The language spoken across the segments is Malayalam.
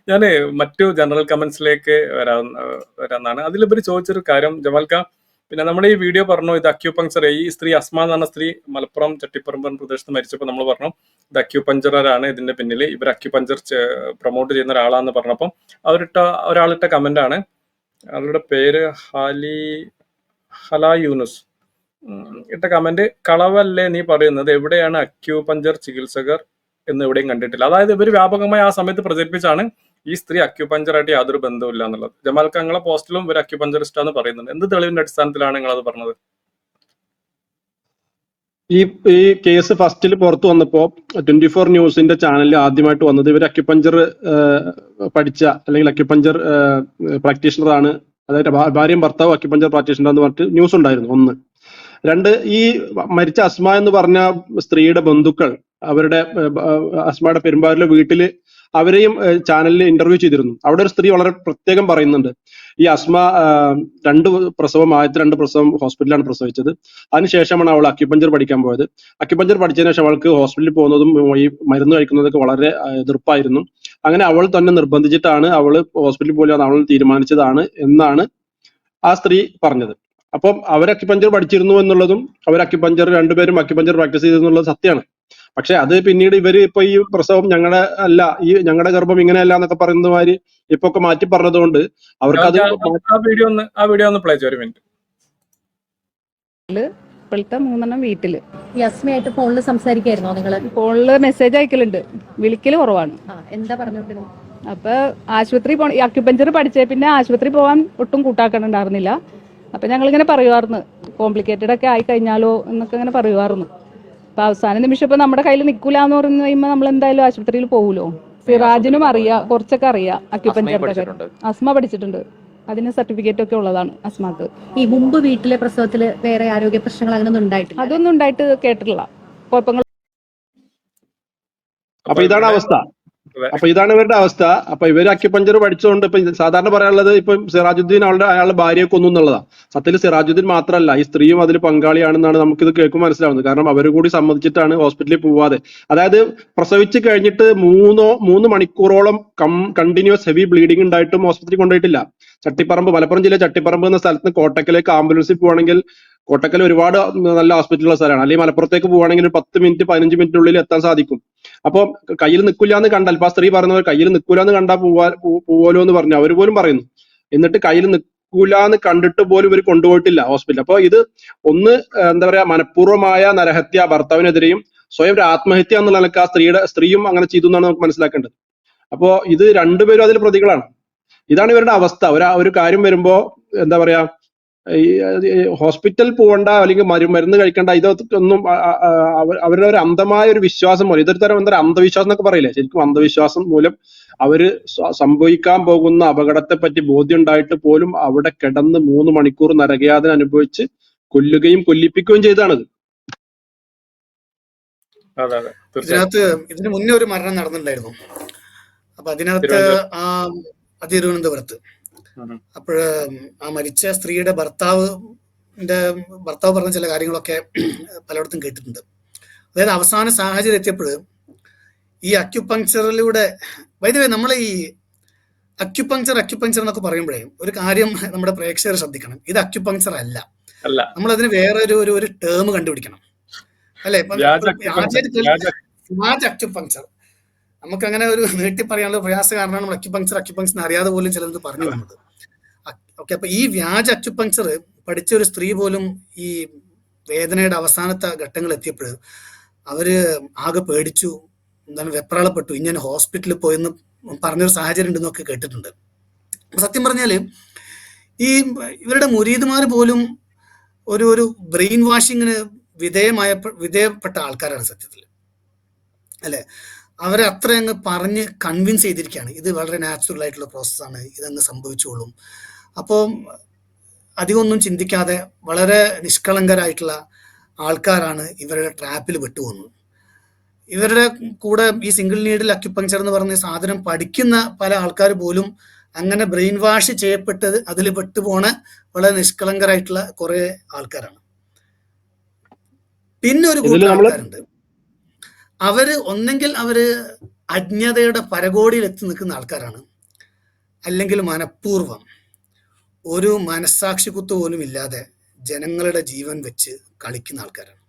ഞാൻ മറ്റു ജനറൽ കമന്റ്സിലേക്ക് വരാന്നാണ്. അതിലിവർ ചോദിച്ചൊരു കാര്യം ജമാൽക്ക, പിന്നെ നമ്മുടെ ഈ വീഡിയോ പറഞ്ഞു ഇത് അക്യൂപങ്ചർ, ഈ സ്ത്രീ അസ്മ എന്ന് പറഞ്ഞ സ്ത്രീ മലപ്പുറം ചട്ടിപ്പറമ്പൻ പ്രദേശത്ത് മരിച്ചപ്പോൾ നമ്മൾ പറഞ്ഞു ഇത് അക്യൂപഞ്ചറാണ് ഇതിന്റെ പിന്നിൽ, ഇവർ അക്യൂപഞ്ചർ പ്രൊമോട്ട് ചെയ്യുന്ന ഒരാളാന്ന് പറഞ്ഞപ്പം ഒരാളിട്ട കമന്റ് ആണ്. അവരുടെ പേര് ഹലാ യൂനുസ് ഇട്ട കമന്റ്, കളവല്ലേ നീ പറയുന്നത്, എവിടെയാണ് അക്യൂപഞ്ചർ ചികിത്സകർ എന്ന് എവിടെയും കണ്ടിട്ടില്ല. അതായത് ഇവർ വ്യാപകമായി ആ സമയത്ത് പ്രചരിപ്പിച്ചാണ് ഈ സ്ത്രീ അക്യൂപഞ്ചറായിട്ട് യാതൊരു ബന്ധവുമില്ല എന്നുള്ളത്. ജമാൽക്ക നിങ്ങളെ പോസ്റ്റിലും ഒരു അക്യൂപഞ്ചറിസ്റ്റ് ആണെന്ന് പറയുന്നുണ്ട്. എന്ത് തെളിവിന്റെ അടിസ്ഥാനത്തിലാണ് നിങ്ങൾ അത് പറഞ്ഞത്? ഈ കേസ് ഫസ്റ്റിൽ പുറത്തു വന്നപ്പോ 24 ന്യൂസിന്റെ ചാനലിൽ ആദ്യമായിട്ട് വന്നത് ഇവർ അക്യുപഞ്ചർ പഠിച്ച അല്ലെങ്കിൽ അക്യുപഞ്ചർ പ്രാക്ടീഷണർ ആണ്, അതായത് ഭാര്യയും ഭർത്താവും അക്യുപഞ്ചർ പ്രാക്ടീഷണർ എന്ന് പറഞ്ഞിട്ട് ന്യൂസ് ഉണ്ടായിരുന്നു. ഒന്ന്. രണ്ട്, ഈ മരിച്ച അസ്മ എന്ന് പറഞ്ഞ സ്ത്രീയുടെ ബന്ധുക്കൾ അവരുടെ അസ്മയുടെ പെരുമ്പാവൂരിലെ വീട്ടില് അവരെയും ചാനലിൽ ഇന്റർവ്യൂ ചെയ്തിരുന്നു. അവിടെ ഒരു സ്ത്രീ വളരെ പ്രത്യേകം പറയുന്നുണ്ട്, ഈ അസ്മ ആദ്യത്തെ രണ്ട് പ്രസവം ഹോസ്പിറ്റലിലാണ് പ്രസവിച്ചത്. അതിനുശേഷമാണ് അവൾ അക്യുപഞ്ചർ പഠിക്കാൻ പോയത്. അക്യുപഞ്ചർ പഠിച്ചതിന് ശേഷം അവൾക്ക് ഹോസ്പിറ്റലിൽ പോകുന്നതും ഈ മരുന്ന് കഴിക്കുന്നതൊക്കെ വളരെ എതിർപ്പായിരുന്നു. അങ്ങനെ അവൾ തന്നെ നിർബന്ധിച്ചിട്ടാണ് അവൾ ഹോസ്പിറ്റലിൽ പോലും അവൾ തീരുമാനിച്ചതാണ് എന്നാണ് ആ സ്ത്രീ പറഞ്ഞത്. അപ്പം അവർ അക്യുപഞ്ചർ പഠിച്ചിരുന്നു എന്നുള്ളതും രണ്ടുപേരും അക്യുപഞ്ചർ പ്രാക്ടീസ് ചെയ്തെന്നുള്ളത് സത്യമാണ്. പക്ഷെ അത് പിന്നീട് ഇവര് ഇപ്പൊ ഈ പ്രസവം ഞങ്ങളുടെ അല്ല, ഈ ഞങ്ങളുടെ ഗർഭം ഇങ്ങനെയല്ല എന്നൊക്കെ പറയുന്ന മാതിരി ഇപ്പൊ ഒക്കെ മാറ്റി പറഞ്ഞതുകൊണ്ട് അവർക്ക് അത് വീഡിയോ ഒന്ന് പ്ലേ ചെയ്യും. ഒരു മിനിറ്റ്. ഇപ്പോഴത്തെ 3 വീട്ടില് യസ്മയായിട്ട് ഫോണിൽ സംസാരിക്കായിരുന്നോ നിങ്ങള്? ഫോണില് മെസ്സേജ് അയക്കലുണ്ട്, വിളിക്കല് കുറവാണ്. എന്താ പറഞ്ഞോണ്ടിരുന്നു? അപ്പൊ ആശുപത്രി ഈ അക്യുപഞ്ചർ പഠിച്ചേ പിന്നെ ആശുപത്രി പോകാൻ ഒട്ടും കൂട്ടാക്കണുണ്ടായിരുന്നില്ല. അപ്പൊ ഞങ്ങളിങ്ങനെ പറയുമായിരുന്നു കോംപ്ലിക്കേറ്റഡ് ഒക്കെ ആയി കഴിഞ്ഞാലോ എന്നൊക്കെ ഇങ്ങനെ പറയുമായിരുന്നു. അപ്പൊ അവസാന നിമിഷം ഇപ്പൊ നമ്മുടെ കയ്യിൽ നിൽക്കൂല എന്ന് പറഞ്ഞു കഴിയുമ്പോൾ നമ്മൾ എന്തായാലും ആശുപത്രിയിൽ പോകൂലോ. സിറാജിനും അറിയാം, കുറച്ചൊക്കെ അറിയാം അക്യുപഞ്ചറിന്റെ കാര്യം. അസ്മ പഠിച്ചിട്ടുണ്ട്, അതിന് സർട്ടിഫിക്കറ്റ് ഒക്കെ ഉള്ളതാണ് അസ്മാക്ക്. ഈ മുമ്പ് വീട്ടിലെ പ്രസവത്തില് വേറെ ആരോഗ്യ പ്രശ്നങ്ങൾ അങ്ങനെ ഉണ്ടായിട്ടില്ല? അതൊന്നും ഉണ്ടായിട്ട് കേട്ടിട്ടില്ല, കുഴപ്പങ്ങൾ. അപ്പൊ ഇതാണ് അവസ്ഥ. ഇതാണ് ഇവരുടെ അവസ്ഥ. അപ്പൊ ഇവര് അക്യുപഞ്ചർ പഠിച്ചുകൊണ്ട് ഇപ്പൊ സാധാരണ പറയാനുള്ളത് ഇപ്പൊ സിറാജുദ്ദീൻ അയാളുടെ ഭാര്യയെ കൊന്നു എന്നുള്ളതാണ്. സത്യത്തിൽ സിറാജുദ്ദീൻ മാത്രമല്ല, ഈ സ്ത്രീയും അതിൽ പങ്കാളിയാണെന്നാണ് നമുക്കിത് കേൾക്കുമ്പോൾ മനസ്സിലാവുന്നത്. കാരണം അവർ കൂടി സമ്മതിച്ചിട്ടാണ് ഹോസ്പിറ്റലിൽ പോവാതെ, അതായത് പ്രസവിച്ച് കഴിഞ്ഞിട്ട് 3 മണിക്കൂറോളം കണ്ടിന്യൂസ് ഹെവി ബ്ലീഡിംഗ് ഉണ്ടായിട്ടും ഹോസ്പിറ്റലിൽ കൊണ്ടുപോയിട്ടില്ല. മലപ്പുറം ജില്ല ചട്ടിപ്പറമ്പ് എന്ന സ്ഥലത്ത് കോട്ടക്കലേക്ക് ആംബുലൻസിൽ പോവാണെങ്കിൽ, കോട്ടക്കൽ ഒരുപാട് നല്ല ഹോസ്പിറ്റലുള്ള സ്ഥലമാണ്, അല്ലെങ്കിൽ മലപ്പുറത്തേക്ക് പോവുകയാണെങ്കിൽ 10 മിനിറ്റ് 15 മിനിറ്റിനുള്ളിൽ എത്താൻ സാധിക്കും. അപ്പൊ കയ്യിൽ നിൽക്കില്ല എന്ന് കണ്ടാൽ, ഇപ്പൊ ആ സ്ത്രീ പറയുന്നത് കയ്യിൽ നിൽക്കൂല എന്ന് കണ്ടാൽ പോവല്ലോ എന്ന് പറഞ്ഞു അവർ പോലും പറയുന്നു. എന്നിട്ട് കയ്യിൽ നിൽക്കൂല എന്ന് കണ്ടിട്ട് പോലും ഇവർ കൊണ്ടുപോയിട്ടില്ല ഹോസ്പിറ്റലിൽ. അപ്പൊ ഇത് ഒന്ന് എന്താ പറയാ, മനഃപൂർവ്വമായ നരഹത്യ, ഭർത്താവിനെതിരെയും സ്വയം ഒരു ആത്മഹത്യ എന്നുള്ള നിലക്ക് ആ സ്ത്രീയും അങ്ങനെ ചെയ്തു എന്നാണ് നമുക്ക് മനസ്സിലാക്കേണ്ടത്. അപ്പോ ഇത് രണ്ടുപേരും അതിൽ പ്രതികളാണ്. ഇതാണ് ഇവരുടെ അവസ്ഥ. ഒരു കാര്യം വരുമ്പോ എന്താ പറയാ, ഹോസ്പിറ്റൽ പോകണ്ട അല്ലെങ്കിൽ മരുന്ന് കഴിക്കണ്ട, ഇതൊന്നും അവരുടെ ഒരു അന്ധമായ ഒരു വിശ്വാസം പോലെ, ഇതൊരു തരം എന്താ അന്ധവിശ്വാസം എന്നൊക്കെ പറയില്ലേ, ശരിക്കും അന്ധവിശ്വാസം മൂലം അവര് സംഭവിക്കാൻ പോകുന്ന അപകടത്തെ പറ്റി ബോധ്യം ഉണ്ടായിട്ട് പോലും അവിടെ കിടന്ന് 3 മണിക്കൂർ നരകയാതന അനുഭവിച്ച് കൊല്ലുകയും കൊല്ലിപ്പിക്കുകയും ചെയ്താണിത്. ഇതിനകത്ത് ഇതിനു മുന്നേ ഒരു മരണം നടന്നിട്ടുണ്ടായിരുന്നു. അപ്പൊ അതിനകത്ത് തിരുവനന്തപുരത്ത് അപ്പോഴ് ആ മരിച്ച സ്ത്രീയുടെ ഭർത്താവ് പറഞ്ഞ ചില കാര്യങ്ങളൊക്കെ പലയിടത്തും കേട്ടിട്ടുണ്ട്. അതായത് അവസാന സാഹചര്യം എത്തിയപ്പോൾ ഈ അക്യുപങ്ചറിലൂടെ, വൈദ്യുതി നമ്മൾ ഈ അക്യുപങ്ചർ എന്നൊക്കെ പറയുമ്പോഴേ ഒരു കാര്യം നമ്മുടെ പ്രേക്ഷകർ ശ്രദ്ധിക്കണം, ഇത് അക്യുപങ്ചർ അല്ല, നമ്മളതിന് വേറെ ഒരു ടേം കണ്ടുപിടിക്കണം, അല്ലെ? വ്യാജ അക്യുപങ്ചർ, നമുക്ക് അങ്ങനെ ഒരു നീട്ടി പറയാനുള്ള പ്രയാസ കാരണമാണ് നമ്മൾ അക്യുപങ്ചർ അറിയാതെ പോലും ചിലത് പറഞ്ഞു വന്നത്. ഓക്കെ, അപ്പൊ ഈ വ്യാജ അക്യുപങ്ചർ പഠിച്ച ഒരു സ്ത്രീ പോലും ഈ വേദനയുടെ അവസാനത്തെ ഘട്ടങ്ങൾ എത്തിയപ്പോൾ അവര് ആകെ പേടിച്ചു, വെപ്രാളപ്പെട്ടു, ഇങ്ങനെ ഹോസ്പിറ്റലിൽ പോയെന്ന് പറഞ്ഞൊരു സാഹചര്യം ഉണ്ടെന്നൊക്കെ കേട്ടിട്ടുണ്ട്. സത്യം പറഞ്ഞാല് ഇവരുടെ മുരീദുമാർ പോലും ഒരു ബ്രെയിൻ വാഷിങ്ങിന് വിധേയപ്പെട്ട ആൾക്കാരാണ് സത്യത്തിൽ, അല്ലെ? അവരെ അത്ര അങ്ങ് പറഞ്ഞ് കൺവിൻസ് ചെയ്തിരിക്കുകയാണ് ഇത് വളരെ നാച്ചുറൽ ആയിട്ടുള്ള പ്രോസസ്സാണ്, ഇതങ്ങ് സംഭവിച്ചോളും. അപ്പോൾ അധികമൊന്നും ചിന്തിക്കാതെ വളരെ നിഷ്കളങ്കരായിട്ടുള്ള ആൾക്കാരാണ് ഇവരുടെ ട്രാപ്പിൽ വിട്ടുപോകുന്നത്. ഇവരുടെ കൂടെ ഈ സിംഗിൾ നീഡിൽ അക്യുപങ്ചർ എന്ന് പറഞ്ഞ സാധനം പഠിക്കുന്ന പല ആൾക്കാർ പോലും അങ്ങനെ ബ്രെയിൻ വാഷ് ചെയ്യപ്പെട്ടത് അതിൽ പെട്ടുപോണ വളരെ നിഷ്കളങ്കരായിട്ടുള്ള കുറെ ആൾക്കാരാണ്. പിന്നെ ഒരു കൂട്ടം ആൾക്കാരുണ്ട്, ഒന്നെങ്കിൽ അവര് അജ്ഞതയുടെ പരകോടിയിൽ എത്തി നിൽക്കുന്ന ആൾക്കാരാണ്, അല്ലെങ്കിൽ മനഃപൂർവ്വം ഒരു മനസ്സാക്ഷി കുത്ത് പോലും ഇല്ലാതെ ജനങ്ങളുടെ ജീവൻ വെച്ച് കളിക്കുന്ന ആൾക്കാരാണ്.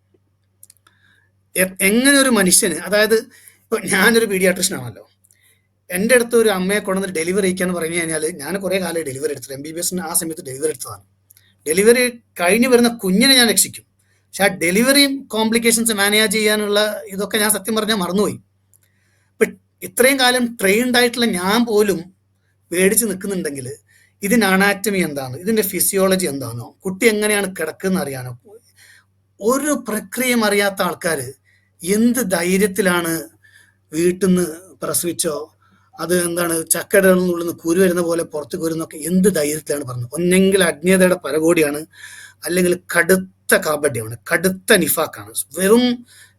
എങ്ങനെ ഒരു മനുഷ്യന്, അതായത് ഇപ്പൊ ഞാനൊരു പീഡിയാട്രിഷ്യൻ ആണല്ലോ, എൻ്റെ അടുത്ത് ഒരു അമ്മയെ കൊണ്ടുവന്ന് ഡെലിവറി ചെയ്യിക്കാന്ന് പറഞ്ഞു കഴിഞ്ഞാൽ ഞാൻ കുറെ കാലം ഡെലിവറി എടുത്തത്, MBBS ആ സമയത്ത് ഡെലിവറി എടുത്തതാണ്. ഡെലിവറി കഴിഞ്ഞ് വരുന്ന കുഞ്ഞിനെ ഞാൻ രക്ഷിക്കും, പക്ഷെ ആ ഡെലിവറി കോംപ്ലിക്കേഷൻസ് മാനേജ് ചെയ്യാനുള്ള ഇതൊക്കെ ഞാൻ സത്യം പറഞ്ഞാൽ മറന്നുപോയി. ഇപ്പൊ ഇത്രയും കാലം ട്രെയിൻഡ് ആയിട്ടുള്ള ഞാൻ പോലും പേടിച്ച് നിൽക്കുന്നുണ്ടെങ്കിൽ ഇതിന് അനാറ്റമി എന്താണ്, ഇതിന്റെ ഫിസിയോളജി എന്താണോ, കുട്ടി എങ്ങനെയാണ് കിടക്കുന്നത് അറിയാനോ, ഒരു പ്രക്രിയയും അറിയാത്ത ആൾക്കാർ എന്ത് ധൈര്യത്തിലാണ് വീട്ടിൽ നിന്ന് പ്രസവിച്ചോ അത് എന്താണ് ചക്കയുടെ ഉള്ളിൽ നിന്ന് കുരു വരുന്ന പോലെ പുറത്ത് വരുന്നൊക്കെ എന്ത് ധൈര്യത്തിലാണ് പറഞ്ഞത്. ഒന്നെങ്കിൽ അജ്ഞതയുടെ പരകോടിയാണ്, അല്ലെങ്കിൽ കടുത്ത കാപട്യമാണ്, കടുത്ത നിഫാക്കാണ്. വെറും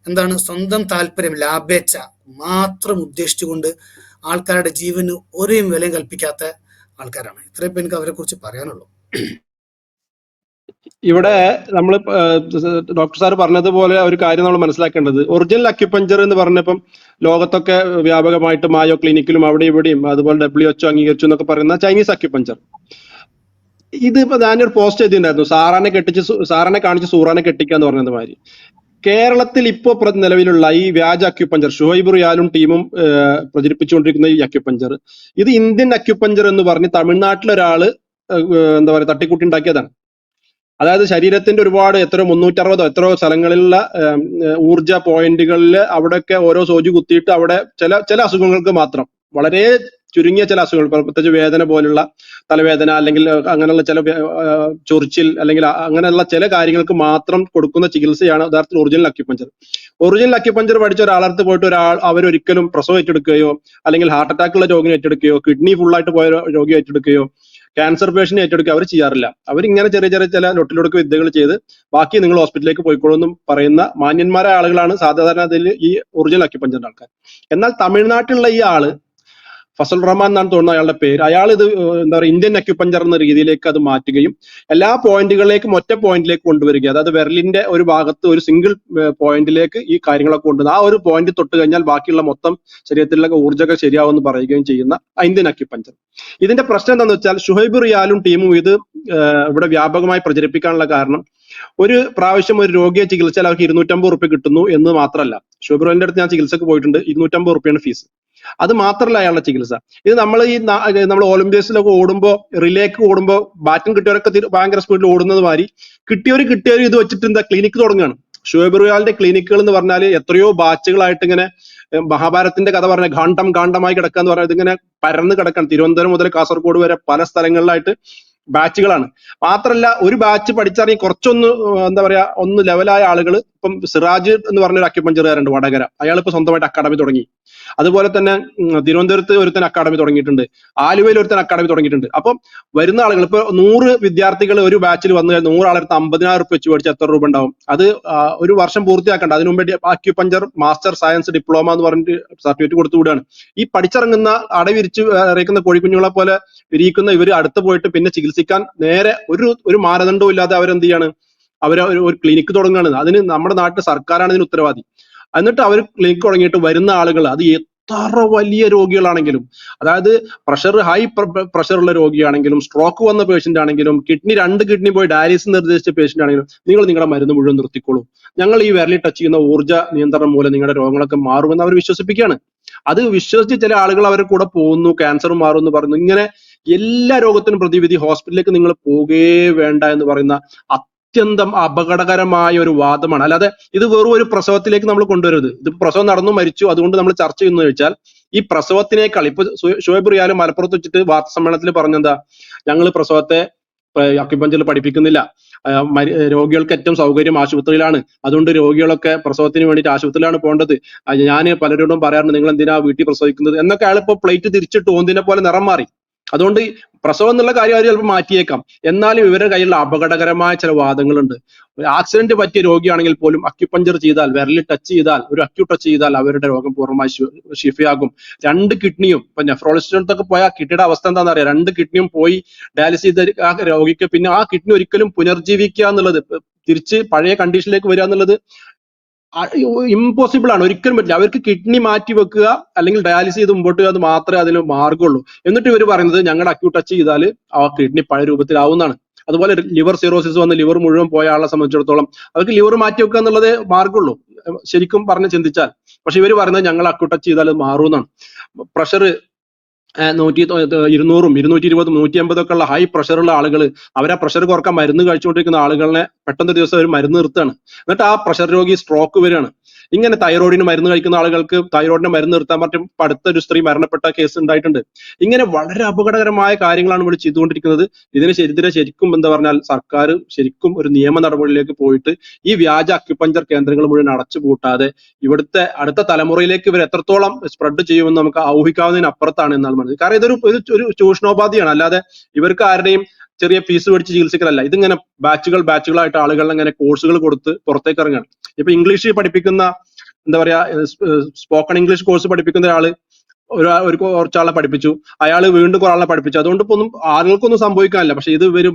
എന്താണ് സ്വന്തം താല്പര്യം, ലാഭേച്ഛ മാത്രം ഉദ്ദേശിച്ചുകൊണ്ട് ആൾക്കാരുടെ ജീവന് ഒരു വിലയും കൽപ്പിക്കാത്ത ആൾക്കാരാണ്. ഇത്രയും എനിക്ക് അവരെ കുറിച്ച് പറയാനുള്ളൂ. ഇവിടെ നമ്മൾ ഡോക്ടർ സാർ പറഞ്ഞതുപോലെ ഒരു കാര്യം നമ്മൾ മനസ്സിലാക്കേണ്ടത്, ഒറിജിനൽ അക്യുപഞ്ചർ എന്ന് പറഞ്ഞപ്പം ലോകത്തൊക്കെ വ്യാപകമായിട്ട് മായോ ക്ലിനിക്കിലും അവിടെ ഇവിടെയും അതുപോലെ WHO അംഗീകരിച്ചു എന്നൊക്കെ പറയുന്ന ചൈനീസ് അക്യുപഞ്ചർ. ഇതിപ്പോ ഞാനൊരു പോസ്റ്റ് ചെയ്തിട്ടുണ്ടായിരുന്നു, സാറാനെ കാണിച്ച് സൂറാനെ കെട്ടിക്കാന്ന് പറഞ്ഞത് മാതിരി. കേരളത്തിൽ ഇപ്പോ നിലവിലുള്ള ഈ വ്യാജ അക്യുപഞ്ചർ, ഷുഹൈബ് റിയാലും ടീമും പ്രചരിപ്പിച്ചുകൊണ്ടിരിക്കുന്ന ഈ അക്യുപഞ്ചർ, ഇത് ഇന്ത്യൻ അക്യുപഞ്ചർ എന്ന് പറഞ്ഞ് തമിഴ്നാട്ടിലൊരാള് എന്താ പറയുക തട്ടിക്കൂട്ടി ഉണ്ടാക്കിയതാണ്. അതായത് ശരീരത്തിന്റെ ഒരുപാട് എത്രയോ 360 എത്രയോ സ്ഥലങ്ങളിലുള്ള ഊർജ പോയിന്റുകളിൽ അവിടെയൊക്കെ ഓരോ സൂചി കുത്തിയിട്ട് അവിടെ ചില അസുഖങ്ങൾക്ക് മാത്രം, വളരെ ചുരുങ്ങിയ ചില അസുഖങ്ങൾ, പ്രത്യേകിച്ച് വേദന പോലുള്ള തലവേദന അല്ലെങ്കിൽ അങ്ങനെയുള്ള ചില ചൊറിച്ചിൽ അല്ലെങ്കിൽ അങ്ങനെയുള്ള ചില കാര്യങ്ങൾക്ക് മാത്രം കൊടുക്കുന്ന ചികിത്സയാണ് യഥാർത്ഥത്തിൽ ഒറിജിനൽ അക്യുപഞ്ചർ. ഒറിജിനൽ അക്യുപഞ്ചർ പഠിച്ച ഒരാളടുത്ത് പോയിട്ട് അവരൊരിക്കലും പ്രസവം ഏറ്റെടുക്കുകയോ അല്ലെങ്കിൽ ഹാർട്ട് അറ്റാക്ക് ഉള്ള രോഗിനെ ഏറ്റെടുക്കുകയോ കിഡ്നി ഫുള്ളായിട്ട് പോയ രോഗി ഏറ്റെടുക്കുകയോ ക്യാൻസർ പേഷ്യന്റ് ഏറ്റെടുക്കുക അവർ ചെയ്യാറില്ല. അവരിങ്ങനെ ചെറിയ ചില ലൊട്ടിലൊടുക്ക് വിദ്യകൾ ചെയ്ത് ബാക്കി നിങ്ങൾ ഹോസ്പിറ്റലിലേക്ക് പോയിക്കോളൂ എന്നും പറയുന്ന മാന്യന്മാരായ ആളുകളാണ് സാധാരണ അതിൽ ഈ ഒറിജിനൽ അക്യുപഞ്ചറിന്റെ ആൾക്കാർ. എന്നാൽ തമിഴ്നാട്ടിലുള്ള ഈ ആള് ഫസൽ റഹ്മാൻ എന്നാണ് തോന്നുന്നത് അയാളുടെ പേര്, അയാൾ ഇത് എന്താ പറയുക ഇന്ത്യൻ അക്യുപഞ്ചർ എന്ന രീതിയിലേക്ക് അത് മാറ്റുകയും എല്ലാ പോയിന്റുകളിലേക്കും ഒറ്റ പോയിന്റിലേക്ക് കൊണ്ടുവരിക, അതായത് വിരലിന്റെ ഒരു ഭാഗത്ത് ഒരു സിംഗിൾ പോയിന്റിലേക്ക് ഈ കാര്യങ്ങളൊക്കെ കൊണ്ടുവന്ന് ആ ഒരു പോയിന്റ് തൊട്ട് കഴിഞ്ഞാൽ ബാക്കിയുള്ള മൊത്തം ശരീരത്തിലുള്ള ഊർജ്ജമൊക്കെ ശരിയാവുമെന്ന് പറയുകയും ചെയ്യുന്ന ഇന്ത്യൻ അക്യുപഞ്ചർ. ഇതിന്റെ പ്രശ്നം എന്താണെന്ന് വെച്ചാൽ ഷുഹൈബ് റിയാലും ടീമും ഇത് ഇവിടെ വ്യാപകമായി പ്രചരിപ്പിക്കാനുള്ള കാരണം, ഒരു പ്രാവശ്യം ഒരു രോഗിയെ ചികിത്സിച്ചാൽ അവർക്ക് 250 റുപ്യ കിട്ടുന്നു എന്ന് മാത്രമല്ല, ഷുഹൈബ് റിയാലിന്റെ അടുത്ത് ഞാൻ ചികിത്സക്ക് പോയിട്ടുണ്ട്, 250 റുപ്യാണ് ഫീസ്. അത് മാത്രമല്ല അയാളുടെ ചികിത്സ. ഇത് നമ്മൾ ഒളിമ്പിക്സിലൊക്കെ ഓടുമ്പോൾ റിലേക്ക് ഓടുമ്പോൾ ബാറ്റും കിട്ടിയവരൊക്കെ ഭയങ്കര സ്പീഡിൽ ഓടുന്നത് മാതിരി കിട്ടിയവർ ഇത് വെച്ചിട്ട് എന്താ ക്ലിനിക്ക് തുടങ്ങുകയാണ്. ഷുഹൈബ് റിയാലിന്റെ ക്ലിനിക്കുകൾ എന്ന് പറഞ്ഞാൽ എത്രയോ ബാച്ചുകളായിട്ട് ഇങ്ങനെ മഹാഭാരതത്തിന്റെ കഥ പറഞ്ഞ ഗാണ്ഡമായി കിടക്കുക എന്ന് പറഞ്ഞാൽ ഇതിങ്ങനെ പരന്ന് കിടക്കണം. തിരുവനന്തപുരം മുതൽ കാസർഗോഡ് വരെ പല സ്ഥലങ്ങളിലായിട്ട് ബാച്ചുകളാണ്. മാത്രമല്ല ഒരു ബാച്ച് പഠിച്ചറിഞ്ഞ് കുറച്ചൊന്ന് എന്താ പറയാ ഒന്ന് ലെവലായ ആളുകൾ, ഇപ്പം സിറാജ് എന്ന് പറഞ്ഞൊരു അക്യുപഞ്ചറുകാരുണ്ട് വടകര, അയാൾ ഇപ്പൊ സ്വന്തമായിട്ട് അക്കാഡമി തുടങ്ങി. അതുപോലെ തന്നെ തിരുവനന്തപുരത്ത് ഒരുത്തൻ അക്കാഡമി തുടങ്ങിയിട്ടുണ്ട്, ആലുവയിൽ ഒരുത്തൻ അക്കാഡമി തുടങ്ങിയിട്ടുണ്ട്. അപ്പം വരുന്ന ആളുകൾ ഇപ്പൊ 100 വിദ്യാർത്ഥികൾ ഒരു ബാച്ചിൽ വന്നു കഴിഞ്ഞാൽ 100 ആളെടുത്ത് 50,000 റുപ്യ വെച്ച് മേടിച്ച് എത്ര രൂപ ഉണ്ടാവും? അത് ഒരു വർഷം പൂർത്തിയാക്കണ്ട, അതിനു വേണ്ടി അക്യുപഞ്ചർ മാസ്റ്റർ സയൻസ് ഡിപ്ലോമ എന്ന് പറഞ്ഞിട്ട് സർട്ടിഫിക്കറ്റ് കൊടുത്തു വിടുകയാണ്. ഈ പഠിച്ചിറങ്ങുന്ന അടവിരിച്ച് ഇറക്കുന്ന കോഴിക്കുഞ്ഞുങ്ങളെ പോലെ വിരിയിക്കുന്ന ഇവർ അടുത്ത് പോയിട്ട് പിന്നെ ചികിത്സിക്കാൻ നേരെ ഒരു മാനദണ്ഡവും ഇല്ലാതെ അവരെന്ത് ചെയ്യാണ്, ഒരു ക്ലിനിക്ക് തുടങ്ങുകയാണ്. അതിന് നമ്മുടെ നാട്ടിൽ സർക്കാരാണ് ഇതിന് ഉത്തരവാദി. എന്നിട്ട് അവർ ക്ലിനിക്ക് തുടങ്ങിയിട്ട് വരുന്ന ആളുകൾ അത് എത്ര വലിയ രോഗികളാണെങ്കിലും, അതായത് ഹൈ പ്രഷറുള്ള രോഗിയാണെങ്കിലും, സ്ട്രോക്ക് വന്ന പേഷ്യന്റ് ആണെങ്കിലും, രണ്ട് കിഡ്നി പോയി ഡയാലിസിസ് നിർദ്ദേശിച്ച പേഷ്യന്റ് ആണെങ്കിലും, നിങ്ങൾ നിങ്ങളുടെ മരുന്ന് മുഴുവൻ നിർത്തിക്കോളൂ, ഞങ്ങൾ ഈ വിരലിൽ ടച്ച് ചെയ്യുന്ന ഊർജ്ജ നിയന്ത്രണം മൂലം നിങ്ങളുടെ രോഗങ്ങളൊക്കെ മാറുമെന്ന് അവർ വിശ്വസിപ്പിക്കുകയാണ്. അത് വിശ്വസിച്ച് ചില ആളുകൾ അവരുടെ കൂടെ പോകുന്നു, ക്യാൻസർ മാറും എന്ന് പറയുന്നു. ഇങ്ങനെ എല്ലാ രോഗത്തിനും പ്രതിവിധി ഹോസ്പിറ്റലിലേക്ക് നിങ്ങൾ പോകേ വേണ്ട എന്ന് പറയുന്ന അത്യന്തം അപകടകരമായ ഒരു വാദമാണ്. അല്ലാതെ ഇത് വെറും ഒരു പ്രസവത്തിലേക്ക് നമ്മൾ കൊണ്ടുവരരുത്. ഇത് പ്രസവം നടന്നു മരിച്ചു അതുകൊണ്ട് നമ്മൾ ചർച്ച ചെയ്യുന്നു ചോദിച്ചാൽ, ഈ പ്രസവത്തിനേക്കാൾ ഇപ്പൊ ഷുഹൈബ് റിയാൽ മലപ്പുറത്ത് വെച്ചിട്ട് വാർത്താ സമ്മേളനത്തിൽ പറഞ്ഞെന്താ, ഞങ്ങൾ പ്രസവത്തെ അക്യുപഞ്ചറിൽ പഠിപ്പിക്കുന്നില്ല, രോഗികൾക്ക് ഏറ്റവും സൗകര്യം ആശുപത്രിയിലാണ്, അതുകൊണ്ട് രോഗികളൊക്കെ പ്രസവത്തിന് വേണ്ടിയിട്ട് ആശുപത്രിയിലാണ് പോകേണ്ടത്. ഞാൻ പലരോടും പറയാറുണ്ട് നിങ്ങൾ എന്തിനാ വീട്ടിൽ പ്രസവിക്കുന്നത് എന്നൊക്കെ. അയാൾ ഇപ്പൊ പ്ലേറ്റ് തിരിച്ചിട്ട് ഓന്തിനെ പോലെ നിറം മാറി. അതുകൊണ്ട് പ്രസവം എന്നുള്ള കാര്യം അവർ ചിലപ്പോൾ മാറ്റിയേക്കാം, എന്നാലും ഇവരുടെ കയ്യിലുള്ള അപകടകരമായ ചില വാദങ്ങളുണ്ട്. ആക്സിഡന്റ് പറ്റിയ രോഗിയാണെങ്കിൽ പോലും അക്യുപഞ്ചർ ചെയ്താൽ, വിരലിൽ ടച്ച് ചെയ്താൽ, ഒരു അക്യു ടച്ച് ചെയ്താൽ അവരുടെ രോഗം പൂർണ്ണമായി ഷിഫയാകും. 2 കിഡ്നിയും ഇപ്പൊ നെഫ്രോളജിസ്റ്റൊക്കെ പോയ ആ കിഡ്നിയുടെ അവസ്ഥ എന്താണെന്ന് അറിയാം. 2 കിഡ്നിയും പോയി ഡയാലിസിസ് ചെയ്ത ആ രോഗിക്ക് പിന്നെ ആ കിഡ്നി ഒരിക്കലും പുനർജീവിക്കുക എന്നുള്ളത്, തിരിച്ച് പഴയ കണ്ടീഷനിലേക്ക് വരിക എന്നുള്ളത് ഇമ്പോസിബിൾ ആണ്, ഒരിക്കലും പറ്റില്ല. അവർക്ക് കിഡ്നി മാറ്റി വെക്കുക അല്ലെങ്കിൽ ഡയാലിസിസ് ചെയ്ത് മുമ്പോട്ട് പോകുക, അത് മാത്രമേ അതിന് മാർഗമുള്ളൂ. എന്നിട്ട് ഇവർ പറയുന്നത് ഞങ്ങളുടെ അക്യൂട്ട് ടച്ച് ചെയ്താൽ ആ കിഡ്നി പഴയ രൂപത്തിലാവുന്നതാണ്. അതുപോലെ ലിവർ സിറോസിസ് വന്ന് ലിവർ മുഴുവൻ പോയ ആളെ സംബന്ധിച്ചിടത്തോളം അവർക്ക് ലിവർ മാറ്റി വെക്കുക എന്നുള്ളതേ മാർഗമുള്ളൂ, ശരിക്കും പറഞ്ഞ് ചിന്തിച്ചാൽ. പക്ഷെ ഇവർ പറയുന്നത് ഞങ്ങൾ അക്യൂട്ട് ടച്ച് ചെയ്താൽ അത് മാറുമെന്നാണ്. പ്രഷർ 200, 220, 180 ഒക്കെ ഉള്ള ഹൈ പ്രഷറുള്ള ആളുകൾ, അവരെ പ്രഷർ കുറക്കാൻ മരുന്ന് കഴിച്ചുകൊണ്ടിരിക്കുന്ന ആളുകളെ പെട്ടെന്ന് ദിവസം അവർ മരുന്ന് നിർത്തുകയാണ്. എന്നിട്ട് ആ പ്രഷർ രോഗി സ്ട്രോക്ക് വരികയാണ്. ഇങ്ങനെ തൈറോയിഡിന് മരുന്ന് കഴിക്കുന്ന ആളുകൾക്ക് തൈറോയിഡിന്റെ മരുന്ന് നിർത്താൻ പറ്റും. അടുത്തൊരു സ്ത്രീ മരണപ്പെട്ട കേസ് ഉണ്ടായിട്ടുണ്ട്. ഇങ്ങനെ വളരെ അപകടകരമായ കാര്യങ്ങളാണ് ഇവിടെ ചെയ്തുകൊണ്ടിരിക്കുന്നത്. ഇതിനെതിരെ ശരിക്കും എന്താ പറഞ്ഞാൽ സർക്കാർ ശരിക്കും ഒരു നിയമ നടപടിയിലേക്ക് പോയിട്ട് ഈ വ്യാജ അക്യുപഞ്ചർ കേന്ദ്രങ്ങൾ മുഴുവൻ അടച്ചുപൂട്ടാതെ ഇവിടുത്തെ അടുത്ത തലമുറയിലേക്ക് ഇവർ എത്രത്തോളം സ്പ്രെഡ് ചെയ്യുമെന്ന് നമുക്ക് ഊഹിക്കാവുന്നതിന് അപ്പുറത്താണ് എന്നാണ് മനസ്സിലായത്. കാരണം ഇതൊരു ഒരു ചൂഷണോപാധിയാണ്, അല്ലാതെ ഇവർക്ക് ആരുടെയും ചെറിയ ഫീസ് മേടിച്ച് ചികിത്സിക്കലല്ല. ഇതിങ്ങനെ ബാച്ചുകളായിട്ട് ആളുകളെ ഇങ്ങനെ കോഴ്സുകൾ കൊടുത്ത് പുറത്തേക്ക് ഇറങ്ങാണ്. ഇപ്പൊ ഇംഗ്ലീഷ് പഠിപ്പിക്കുന്ന എന്താ പറയാ സ്പോക്കൺ ഇംഗ്ലീഷ് കോഴ്സ് പഠിപ്പിക്കുന്ന ഒരാള് ഒരു കുറച്ചാളെ പഠിപ്പിച്ചു, അയാൾ വീണ്ടും കുറെ ആളെ പഠിപ്പിച്ചു. അതുകൊണ്ട് ഇപ്പൊ ഒന്നും ആളുകൾക്കൊന്നും സംഭവിക്കാനില്ല. പക്ഷെ ഇത് ഇവര്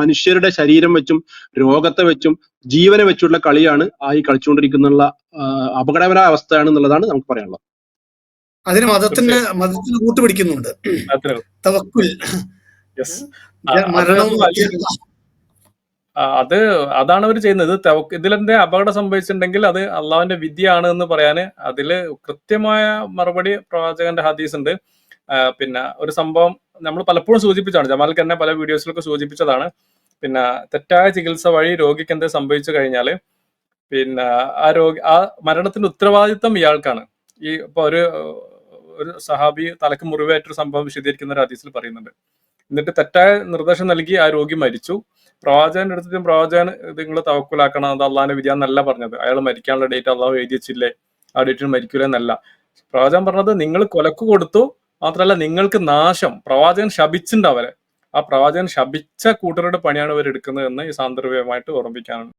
മനുഷ്യരുടെ ശരീരം വെച്ചും രോഗത്തെ വെച്ചും ജീവനെ വെച്ചുള്ള കളിയാണ് ഈ കളിച്ചുകൊണ്ടിരിക്കുന്ന അപകടകരമായ അവസ്ഥയാണ് എന്നുള്ളതാണ് നമുക്ക് പറയാനുള്ളത്. അതിന് മതത്തിന് കൂട്ടുപിടിക്കുന്നുണ്ട്. തവക്കുൽ, മരണം. അതാണ് അവർ ചെയ്യുന്നത്. ഇതിലെന്തെ അപകടം സംഭവിച്ചിട്ടുണ്ടെങ്കിൽ അത് അള്ളാഹുവിന്റെ വിധിയാണ് എന്ന് പറയാന് അതില് കൃത്യമായ മറുപടി പ്രവാചകന്റെ ഹദീസ് ഉണ്ട്. പിന്നെ ഒരു സംഭവം നമ്മൾ പലപ്പോഴും സൂചിപ്പിച്ചാണ്, ജമാൽക്ക് തന്നെ പല വീഡിയോസിലൊക്കെ സൂചിപ്പിച്ചതാണ്. പിന്നെ തെറ്റായ ചികിത്സ വഴി രോഗിക്ക് എന്ത് സംഭവിച്ചു കഴിഞ്ഞാല് പിന്നെ ആ മരണത്തിന്റെ ഉത്തരവാദിത്വം ഇയാൾക്കാണ്. ഇപ്പൊ ഒരു സഹാബി തലക്ക് മുറിവേറ്റൊരു സംഭവം വിശദീകരിക്കുന്ന ഒരു ഹദീസിൽ പറയുന്നുണ്ട്. എന്നിട്ട് തെറ്റായ നിർദ്ദേശം നൽകി ആ രോഗി മരിച്ചു. പ്രവാചകന്റെ അടുത്തിട്ടും പ്രവാചകൻ ഇത് നിങ്ങൾ തവക്കുലാക്കണം, അത് അള്ളാഹിന്റെ വിധിയാന്നല്ല പറഞ്ഞത്. അയാൾ മരിക്കാനുള്ള ഡേറ്റ് അള്ളാഹു എഴുതി വെച്ചില്ലേ, ആ ഡേറ്റിന് മരിക്കൂല എന്നല്ല പ്രവാചകൻ പറഞ്ഞത്. നിങ്ങൾ കൊലക്ക് കൊടുത്തു, മാത്രമല്ല നിങ്ങൾക്ക് നാശം. പ്രവാചകൻ ശപിച്ചിട്ടുണ്ട് അവരെ. ആ പ്രവാചകൻ ശപിച്ച കൂട്ടരുടെ പണിയാണ് ഇവർ എടുക്കുന്നത് എന്ന് ഈ സാന്ദർഭികമായിട്ട് ഓർമ്മിക്കാനാണ്.